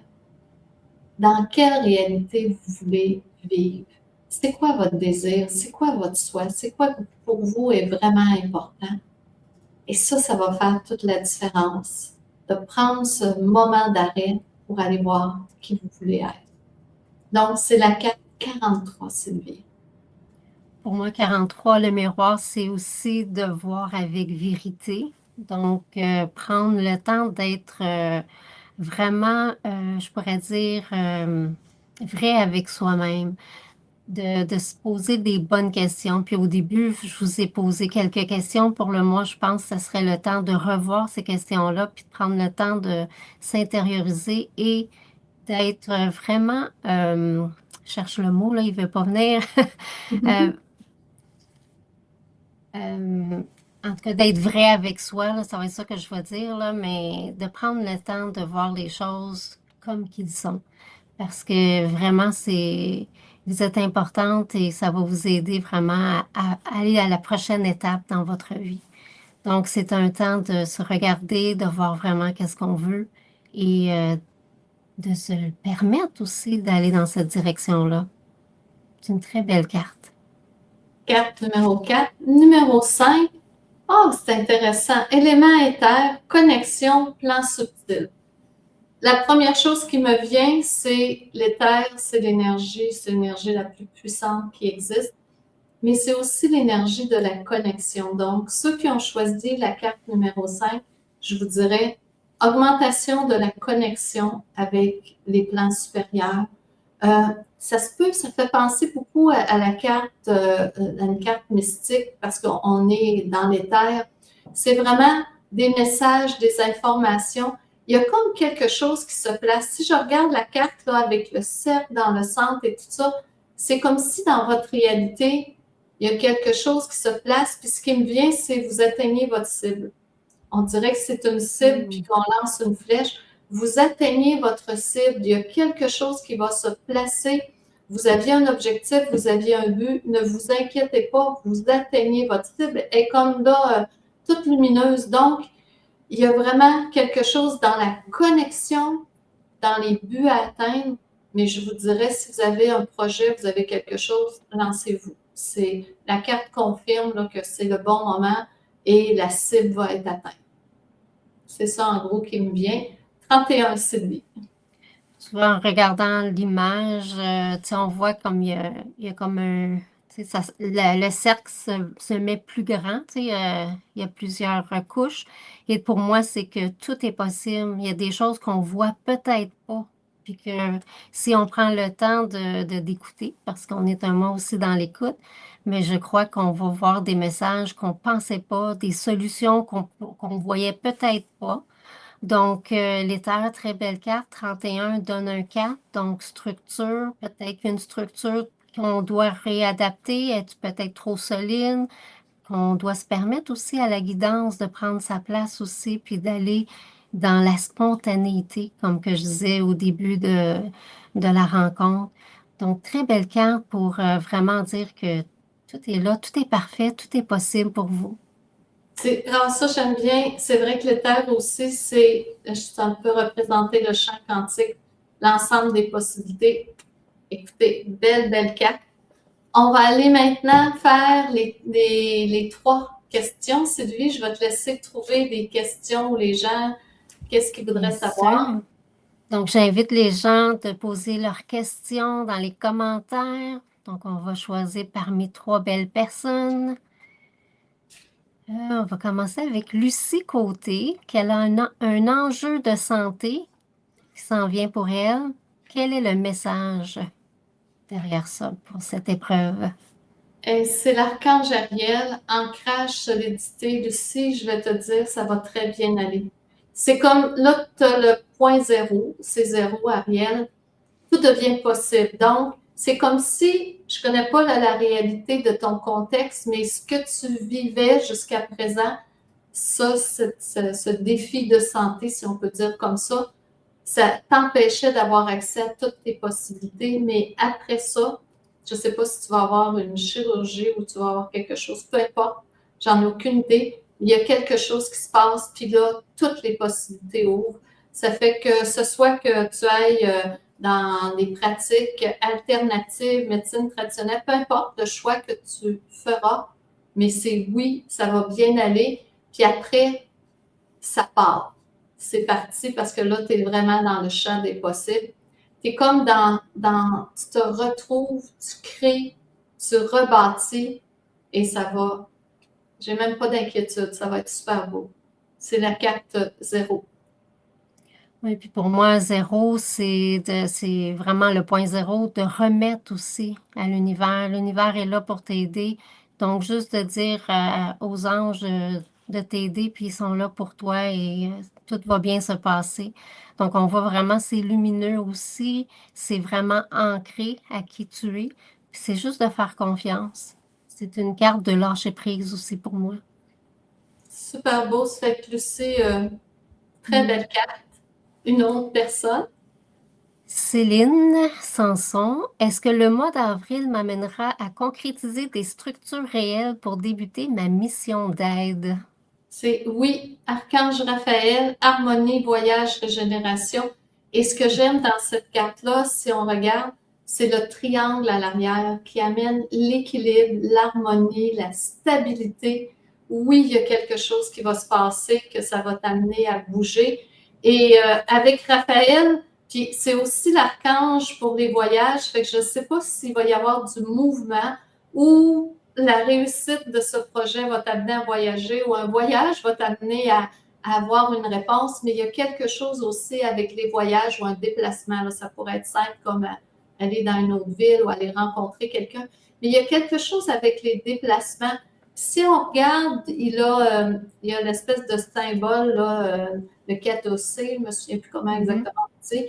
Dans quelle réalité vous voulez vivre? C'est quoi votre désir? C'est quoi votre souhait? C'est quoi pour vous est vraiment important? Et ça va faire toute la différence de prendre ce moment d'arrêt pour aller voir qui vous voulez être. Donc, c'est la carte 43, Sylvie. Pour moi, 43, le miroir, c'est aussi de voir avec vérité. Donc, prendre le temps d'être vraiment, je pourrais dire, vrai avec soi-même, de se poser des bonnes questions. Puis au début, je vous ai posé quelques questions. Pour le mois, je pense que ce serait le temps de revoir ces questions-là, puis de prendre le temps de s'intérioriser et d'être vraiment, je cherche le mot, là, il ne veut pas venir. En tout cas, d'être vrai avec soi, là, ça va être ça que je vais dire, là, mais de prendre le temps de voir les choses comme qu'ils sont. Parce que vraiment, vous êtes importante et ça va vous aider vraiment à aller à la prochaine étape dans votre vie. Donc, c'est un temps de se regarder, de voir vraiment qu'est-ce qu'on veut et de se le permettre aussi d'aller dans cette direction-là. C'est une très belle carte. Carte numéro 4. Numéro 5. Oh, c'est intéressant. Élément éther, connexion, plan subtil. La première chose qui me vient, c'est l'éther, c'est l'énergie la plus puissante qui existe, mais c'est aussi l'énergie de la connexion. Donc, ceux qui ont choisi la carte numéro 5, je vous dirais augmentation de la connexion avec les plans supérieurs. Ça se peut, ça fait penser beaucoup à la carte, à une carte mystique parce qu'on est dans l'éther. C'est vraiment des messages, des informations. Il y a comme quelque chose qui se place. Si je regarde la carte là, avec le cercle dans le centre et tout ça, c'est comme si dans votre réalité, il y a quelque chose qui se place, puis ce qui me vient, c'est vous atteignez votre cible. On dirait que c'est une cible, puis qu'on lance une flèche. Vous atteignez votre cible. Il y a quelque chose qui va se placer. Vous aviez un objectif, vous aviez un but. Ne vous inquiétez pas, vous atteignez votre cible. Elle est comme là, toute lumineuse. Donc, il y a vraiment quelque chose dans la connexion, dans les buts à atteindre. Mais je vous dirais, si vous avez un projet, vous avez quelque chose, lancez-vous. La carte confirme là, que c'est le bon moment et la cible va être atteinte. C'est ça, en gros, qui me vient. 31 Sylvie. Tu vois, en regardant l'image, tu sais, on voit comme il y a comme un, tu sais, le cercle se met plus grand, tu sais, il y a plusieurs couches. Et pour moi, c'est que tout est possible. Il y a des choses qu'on voit peut-être pas. Puis que si on prend le temps d'écouter, parce qu'on est un mot aussi dans l'écoute, mais je crois qu'on va voir des messages qu'on pensait pas, des solutions qu'on voyait peut-être pas. Donc, l'éther, très belle carte. 31 donne un 4. Donc, structure, peut-être qu'une structure qu'on doit réadapter, est peut-être trop solide, qu'on doit se permettre aussi à la guidance de prendre sa place aussi, puis d'aller dans la spontanéité, comme que je disais au début de la rencontre. Donc, très belle carte pour vraiment dire que tout est là, tout est parfait, tout est possible pour vous. Ça, j'aime bien. C'est vrai que l'éther aussi, ça peut représenter le champ quantique, l'ensemble des possibilités. Écoutez, belle carte. On va aller maintenant faire les trois questions. Sylvie, je vais te laisser trouver des questions où les gens, qu'est-ce qu'ils voudraient Bien savoir. sûr. Donc, j'invite les gens à poser leurs questions dans les commentaires. Donc, on va choisir parmi trois belles personnes. On va commencer avec Lucie Côté, qu'elle a un enjeu de santé qui s'en vient pour elle. Quel est le message derrière ça pour cette épreuve? C'est l'archange Ariel, ancrage, solidité. Lucie, je vais te dire, ça va très bien aller. C'est comme, là, tu as le point zéro, c'est zéro, Ariel. Tout devient possible. Donc, c'est comme si, je connais pas la réalité de ton contexte, mais ce que tu vivais jusqu'à présent, ça, ce défi de santé, si on peut dire comme ça t'empêchait d'avoir accès à toutes tes possibilités, mais après ça, je ne sais pas si tu vas avoir une chirurgie ou tu vas avoir quelque chose, peu importe, j'en ai aucune idée. Il y a quelque chose qui se passe, puis là, toutes les possibilités ouvrent. Ça fait que ce soit que tu ailles dans des pratiques alternatives, médecine traditionnelle, peu importe le choix que tu feras, mais c'est oui, ça va bien aller, puis après, ça part. C'est parti parce que là, tu es vraiment dans le champ des possibles. Tu es comme tu te retrouves, tu crées, tu rebâtis et ça va. J'ai même pas d'inquiétude, ça va être super beau. C'est la carte zéro. Oui, puis pour moi, zéro, c'est vraiment le point zéro de remettre aussi à l'univers. L'univers est là pour t'aider. Donc, juste de dire aux anges de t'aider, puis ils sont là pour toi et tout va bien se passer. Donc, on voit vraiment, c'est lumineux aussi. C'est vraiment ancré à qui tu es. Puis c'est juste de faire confiance. C'est une carte de lâcher prise aussi pour moi. Super beau, ça fait que Lucie, très belle carte. Une autre personne. Céline Sanson, est-ce que le mois d'avril m'amènera à concrétiser des structures réelles pour débuter ma mission d'aide? C'est oui, Archange Raphaël, harmonie, voyage, régénération. Et ce que j'aime dans cette carte-là, si on regarde, c'est le triangle à l'arrière qui amène l'équilibre, l'harmonie, la stabilité. Oui, il y a quelque chose qui va se passer, que ça va t'amener à bouger. Et avec Raphaël, puis c'est aussi l'archange pour les voyages, fait que je ne sais pas s'il va y avoir du mouvement ou la réussite de ce projet va t'amener à voyager ou un voyage va t'amener à avoir une réponse, mais il y a quelque chose aussi avec les voyages ou un déplacement. Là, ça pourrait être simple comme aller dans une autre ville ou aller rencontrer quelqu'un. Mais il y a quelque chose avec les déplacements. Si on regarde, il y a l'espèce de symbole, là, le 4OC, je ne me souviens plus comment exactement on dit.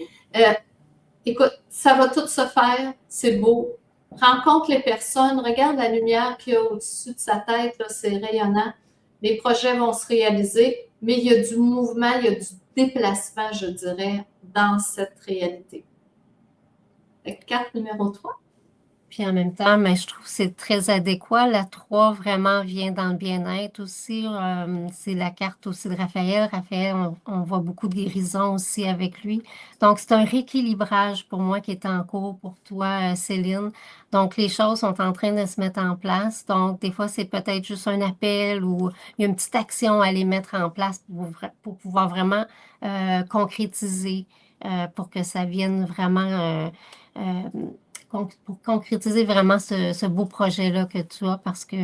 Écoute, ça va tout se faire, c'est beau, rencontre les personnes, regarde la lumière qu'il y a au-dessus de sa tête, c'est rayonnant. Les projets vont se réaliser, mais il y a du mouvement, il y a du déplacement, je dirais, dans cette réalité. Carte numéro 3. Puis en même temps, mais je trouve que c'est très adéquat. La 3 vraiment vient dans le bien-être aussi. C'est la carte aussi de Raphaël. Raphaël, on voit beaucoup de guérison aussi avec lui. Donc, c'est un rééquilibrage pour moi qui est en cours pour toi, Céline. Donc, les choses sont en train de se mettre en place. Donc, des fois, c'est peut-être juste un appel ou il y a une petite action à les mettre en place pour pouvoir vraiment concrétiser, pour que ça vienne vraiment... euh, pour concrétiser vraiment ce beau projet-là que tu as parce que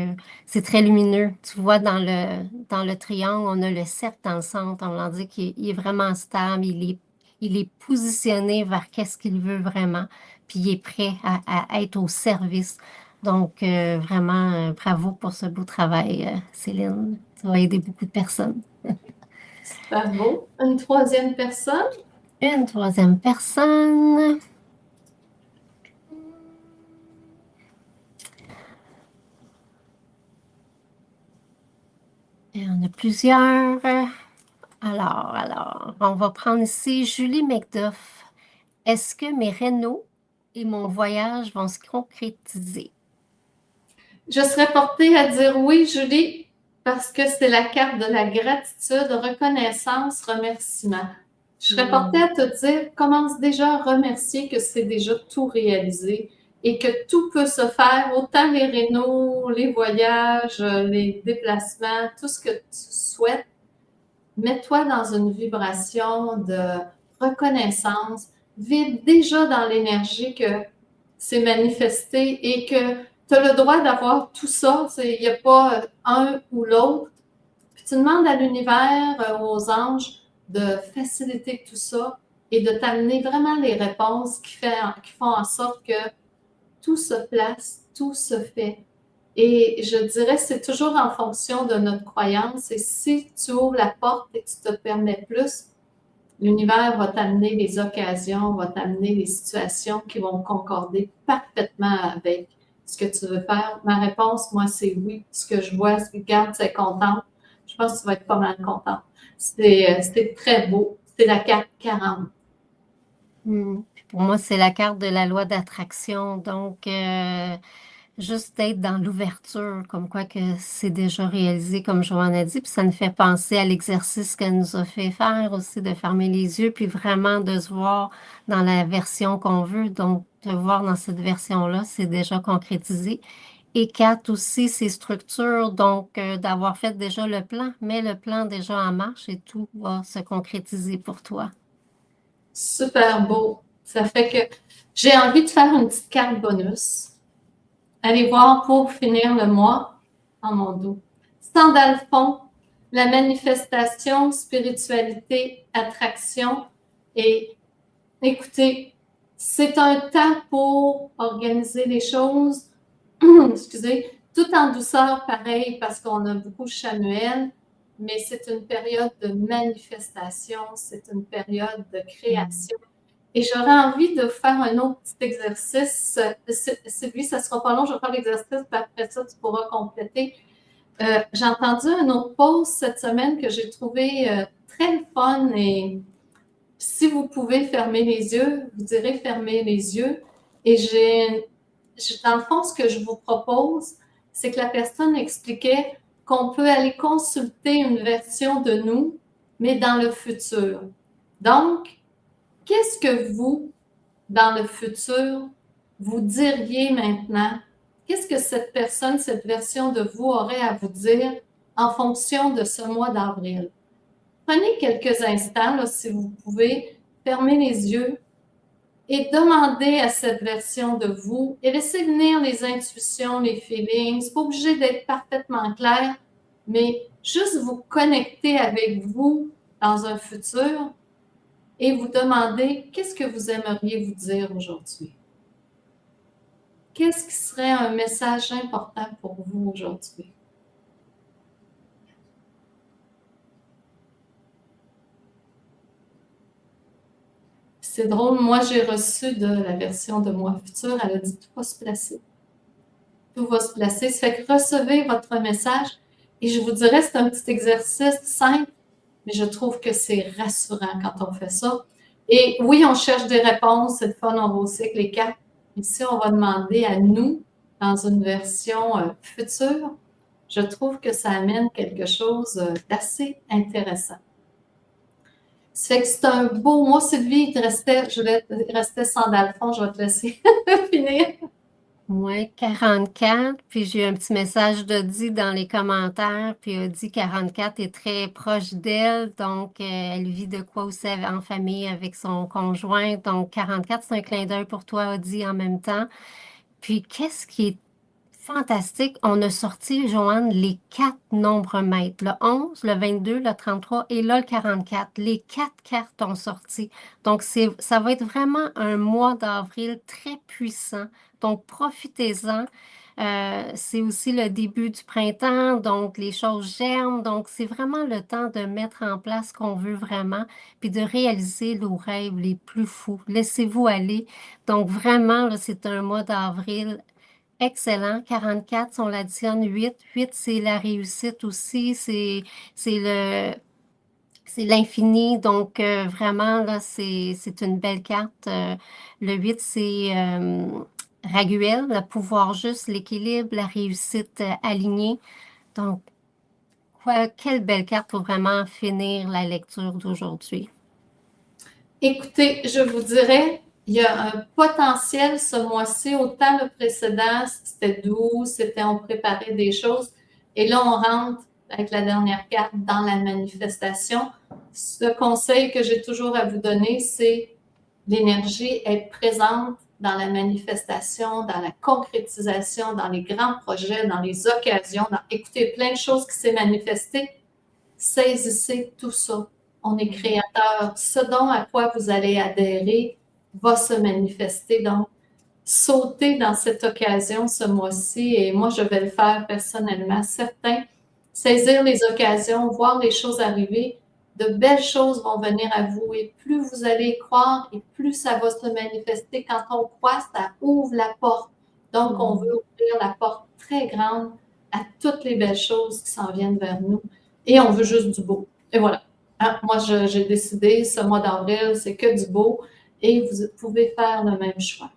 c'est très lumineux. Tu vois, dans le triangle, on a le cercle dans le centre. On dit qu'il est vraiment stable, il est positionné vers qu'est-ce qu'il veut vraiment, puis il est prêt à être au service. Donc, vraiment, bravo pour ce beau travail, Céline. Tu vas aider beaucoup de personnes. Super beau. Une troisième personne. Une troisième personne. Il y en a plusieurs. Alors, on va prendre ici Julie McDuff. Est-ce que mes rénaux et mon voyage vont se concrétiser? Je serais portée à dire oui, Julie, parce que c'est la carte de la gratitude, reconnaissance, remerciement. Je serais portée à te dire, commence déjà à remercier que c'est déjà tout réalisé et que tout peut se faire, autant les rénaux, les voyages, les déplacements, tout ce que tu souhaites. Mets-toi dans une vibration de reconnaissance, vibre déjà dans l'énergie que c'est manifesté et que tu as le droit d'avoir tout ça. Il n'y a pas un ou l'autre. Puis tu demandes à l'univers, aux anges, de faciliter tout ça et de t'amener vraiment les réponses qui font en sorte que tout se place, tout se fait. Et je dirais, c'est toujours en fonction de notre croyance. Et si tu ouvres la porte et que tu te permets plus, l'univers va t'amener les occasions, va t'amener les situations qui vont concorder parfaitement avec ce que tu veux faire. Ma réponse, moi, c'est oui. Ce que je vois, c'est regarde, c'est contente. Je pense que tu vas être pas mal contente. C'était très beau. C'est la carte 40. Puis pour moi, c'est la carte de la loi d'attraction. Donc, juste d'être dans l'ouverture, comme quoi que c'est déjà réalisé, comme Joanne a dit. Puis ça nous fait penser à l'exercice qu'elle nous a fait faire aussi, de fermer les yeux, puis vraiment de se voir dans la version qu'on veut. Donc, te voir dans cette version-là, c'est déjà concrétisé. Et quatre aussi, c'est structure, donc d'avoir fait déjà le plan, mets le plan déjà en marche et tout va se concrétiser pour toi. Super beau. Ça fait que j'ai envie de faire une petite carte bonus. Allez voir pour finir le mois en mon dos. Sandal fond, la manifestation, spiritualité, attraction. Et écoutez, c'est un temps pour organiser les choses, excusez, tout en douceur, pareil, parce qu'on a beaucoup de Chamuel, mais c'est une période de manifestation, c'est une période de création. Et j'aurais envie de faire un autre petit exercice. Sylvie, ça ne sera pas long, je vais faire l'exercice, puis après ça, tu pourras compléter. J'ai entendu un autre post cette semaine que j'ai trouvé très fun et si vous pouvez fermer les yeux, vous direz fermer les yeux. Et dans le fond, ce que je vous propose, c'est que la personne expliquait qu'on peut aller consulter une version de nous, mais dans le futur. Donc, qu'est-ce que vous, dans le futur, vous diriez maintenant? Qu'est-ce que cette personne, cette version de vous aurait à vous dire en fonction de ce mois d'avril? Prenez quelques instants, là, si vous pouvez, fermer les yeux et demandez à cette version de vous et laissez venir les intuitions, les feelings. C'est pas obligé d'être parfaitement clair, mais juste vous connecter avec vous dans un futur et vous demander qu'est-ce que vous aimeriez vous dire aujourd'hui? Qu'est-ce qui serait un message important pour vous aujourd'hui? c'est drôle, moi j'ai reçu de la version de Moi Futur, elle a dit tout va se placer. Tout va se placer. Ça fait que recevez votre message et je vous dirais, c'est un petit exercice simple, mais je trouve que c'est rassurant quand on fait ça. Et oui, on cherche des réponses, c'est le fun, on va aussi avec les cartes. Ici, on va demander à nous, dans une version future, je trouve que ça amène quelque chose d'assez intéressant. Ça fait que c'est un beau mois, Sylvie, il restait 100 dans le fond, je vais te laisser finir. Ouais, 44. Puis j'ai eu un petit message d'Audi dans les commentaires. Puis Audi 44 est très proche d'elle. Donc, elle vit de quoi aussi en famille avec son conjoint. Donc, 44, c'est un clin d'œil pour toi, Audi, en même temps. Puis, qu'est-ce qui est fantastique? On a sorti, Joanne, les 4 nombres maîtres. Le 11, le 22, le 33 et là, le 44. Les 4 cartes ont sorti. Donc, ça va être vraiment un mois d'avril très puissant. Donc, profitez-en. C'est aussi le début du printemps, donc les choses germent. Donc, c'est vraiment le temps de mettre en place ce qu'on veut vraiment, puis de réaliser nos rêves les plus fous. Laissez-vous aller. Donc, vraiment, là, c'est un mois d'avril excellent. 44, si on l'additionne 8. 8, c'est la réussite aussi. C'est le, c'est l'infini. Donc, vraiment, là, c'est une belle carte. Le 8, c'est Raguel, le pouvoir juste, l'équilibre, la réussite alignée. Donc, quelle belle carte pour vraiment finir la lecture d'aujourd'hui. Écoutez, je vous dirais, il y a un potentiel ce mois-ci. Autant le précédent, c'était doux, on préparait des choses. Et là, on rentre avec la dernière carte dans la manifestation. Ce conseil que j'ai toujours à vous donner, c'est l'énergie est présente dans la manifestation, dans la concrétisation, dans les grands projets, dans les occasions. Écoutez, plein de choses qui s'est manifestées. Saisissez tout ça. On est créateur. Ce dont à quoi vous allez adhérer va se manifester. Donc, sautez dans cette occasion ce mois-ci et moi, je vais le faire personnellement. Certains, saisir les occasions, voir les choses arriver, de belles choses vont venir à vous et plus vous allez y croire et plus ça va se manifester. Quand on croit, ça ouvre la porte. Donc, on veut ouvrir la porte très grande à toutes les belles choses qui s'en viennent vers nous et on veut juste du beau. Et voilà. Hein? Moi, j'ai décidé, ce mois d'avril, c'est que du beau et vous pouvez faire le même choix.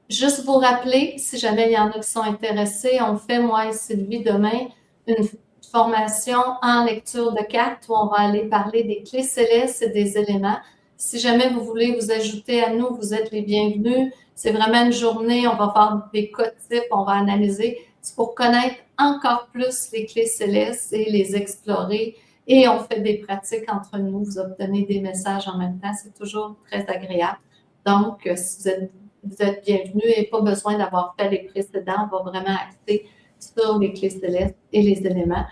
Juste vous rappeler, si jamais il y en a qui sont intéressés, on fait, moi et Sylvie, demain, une formation en lecture de cartes où on va aller parler des clés célestes et des éléments. Si jamais vous voulez vous ajouter à nous, vous êtes les bienvenus. C'est vraiment une journée, on va faire des cas types, on va analyser. C'est pour connaître encore plus les clés célestes et les explorer. Et on fait des pratiques entre nous. Vous obtenez des messages en même temps. C'est toujours très agréable. Donc, si vous êtes bienvenus et pas besoin d'avoir fait les précédents. On va vraiment axer sur les clés célestes et les éléments.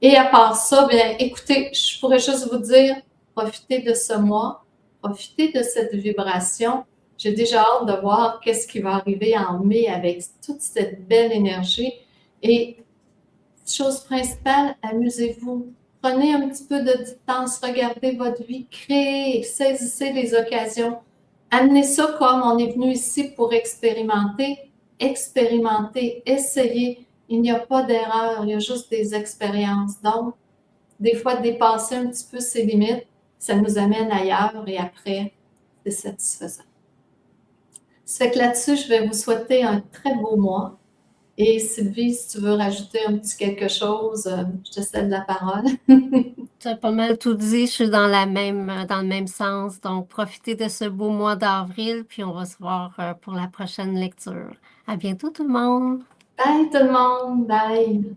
Et à part ça, bien, écoutez, je pourrais juste vous dire, profitez de ce mois, profitez de cette vibration. J'ai déjà hâte de voir qu'est-ce qui va arriver en mai avec toute cette belle énergie. Et chose principale, amusez-vous. Prenez un petit peu de distance, regardez votre vie, créez, saisissez les occasions. Amenez ça comme on est venu ici pour expérimenter, essayer. Il n'y a pas d'erreur, il y a juste des expériences. Donc, des fois, dépasser un petit peu ses limites, ça nous amène ailleurs et après, c'est satisfaisant. Ça fait que là-dessus, je vais vous souhaiter un très beau mois. Et Sylvie, si tu veux rajouter un petit quelque chose, je te cède la parole. Tu as pas mal tout dit, je suis dans le même sens. Donc, profitez de ce beau mois d'avril, puis on va se voir pour la prochaine lecture. À bientôt tout le monde! Bye tout le monde! Bye!